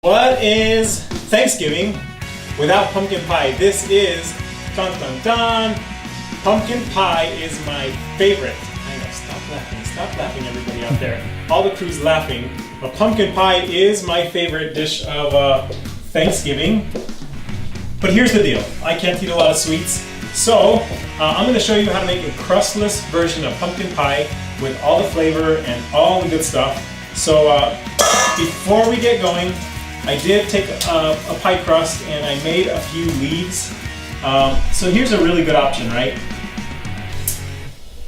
What is Thanksgiving without pumpkin pie? This is, dun dun dun, pumpkin pie is my favorite. I know, stop laughing everybody out there. All the crew's laughing. But pumpkin pie is my favorite dish of Thanksgiving. But here's the deal, I can't eat a lot of sweets. So I'm going to show you how to make a crustless version of pumpkin pie with all the flavor and all the good stuff. So before we get going, I did take a pie crust and I made a few leaves. So here's a really good option, right?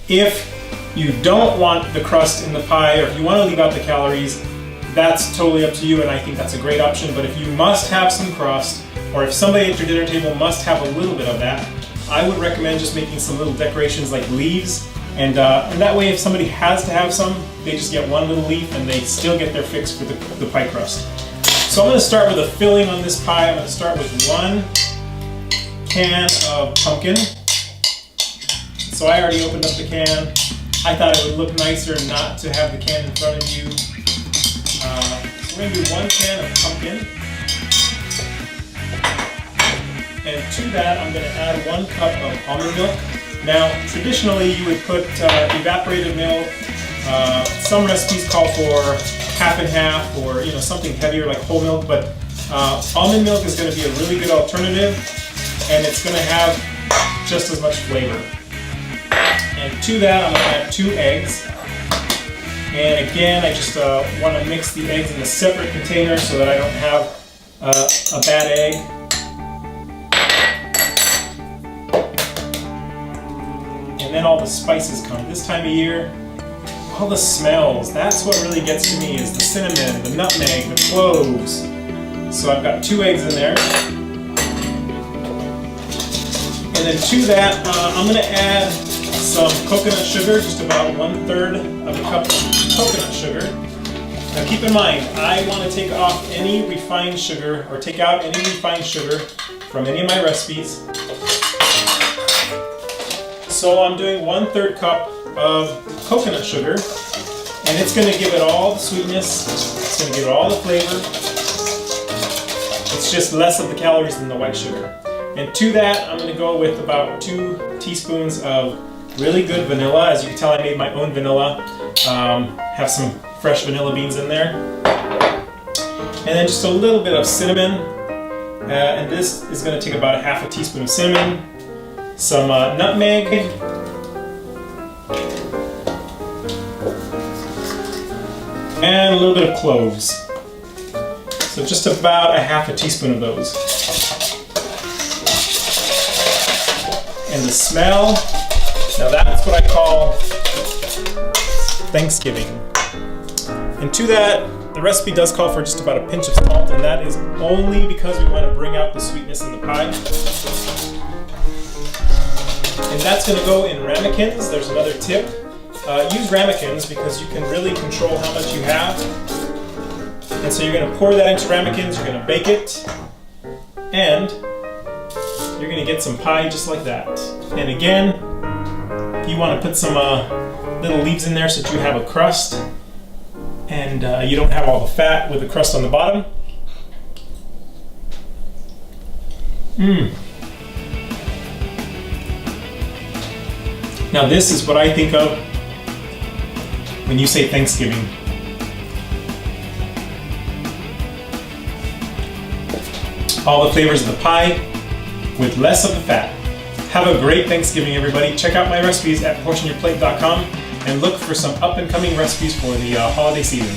If you don't want the crust in the pie, or if you want to leave out the calories, that's totally up to you, and I think that's a great option. But if you must have some crust, or if somebody at your dinner table must have a little bit of that, I would recommend just making some little decorations like leaves, and that way if somebody has to have some, they just get one little leaf and they still get their fix for the pie crust. So I'm going to start with a filling on this pie. I'm going to start with 1 can of pumpkin. So I already opened up the can. I thought it would look nicer not to have the can in front of you. So we're going to do 1 can of pumpkin. And to that, I'm going to add 1 cup of almond milk. Now, traditionally, you would put evaporated milk. Some recipes call for half and half, or something heavier like whole milk. But almond milk is going to be a really good alternative, and it's going to have just as much flavor. And to that, I'm going to add 2 eggs. And again, I just want to mix the eggs in a separate container so that I don't have a bad egg. And then all the spices come. This time of year, all the smells, that's what really gets to me, is the cinnamon, the nutmeg, the cloves. So I've got 2 eggs in there. And then to that, I'm going to add some coconut sugar, just about 1/3 of a cup of coconut sugar. Now keep in mind, I want to take off any refined sugar, or take out any refined sugar from any of my recipes. So I'm doing 1/3 cup of coconut sugar, and it's going to give it all the sweetness, it's going to give it all the flavor. It's just less of the calories than the white sugar. And to that, I'm going to go with about 2 teaspoons of really good vanilla. As you can tell, I made my own vanilla. Have some fresh vanilla beans in there. And then just a little bit of cinnamon. And this is going to take about 1/2 teaspoon of cinnamon. Some nutmeg. And a little bit of cloves. So just about 1/2 teaspoon of those. And the smell, now that's what I call Thanksgiving. And to that, the recipe does call for just about a pinch of salt, and that is only because we want to bring out the sweetness in the pie. And that's going to go in ramekins. There's another tip. Use ramekins because you can really control how much you have. And so you're going to pour that into ramekins, you're going to bake it, and you're going to get some pie just like that. And again, you want to put some little leaves in there so that you have a crust, and you don't have all the fat with the crust on the bottom. Now this is what I think of when you say Thanksgiving. All the flavors of the pie with less of the fat. Have a great Thanksgiving, everybody. Check out my recipes at portionyourplate.com and look for some up and coming recipes for the holiday season.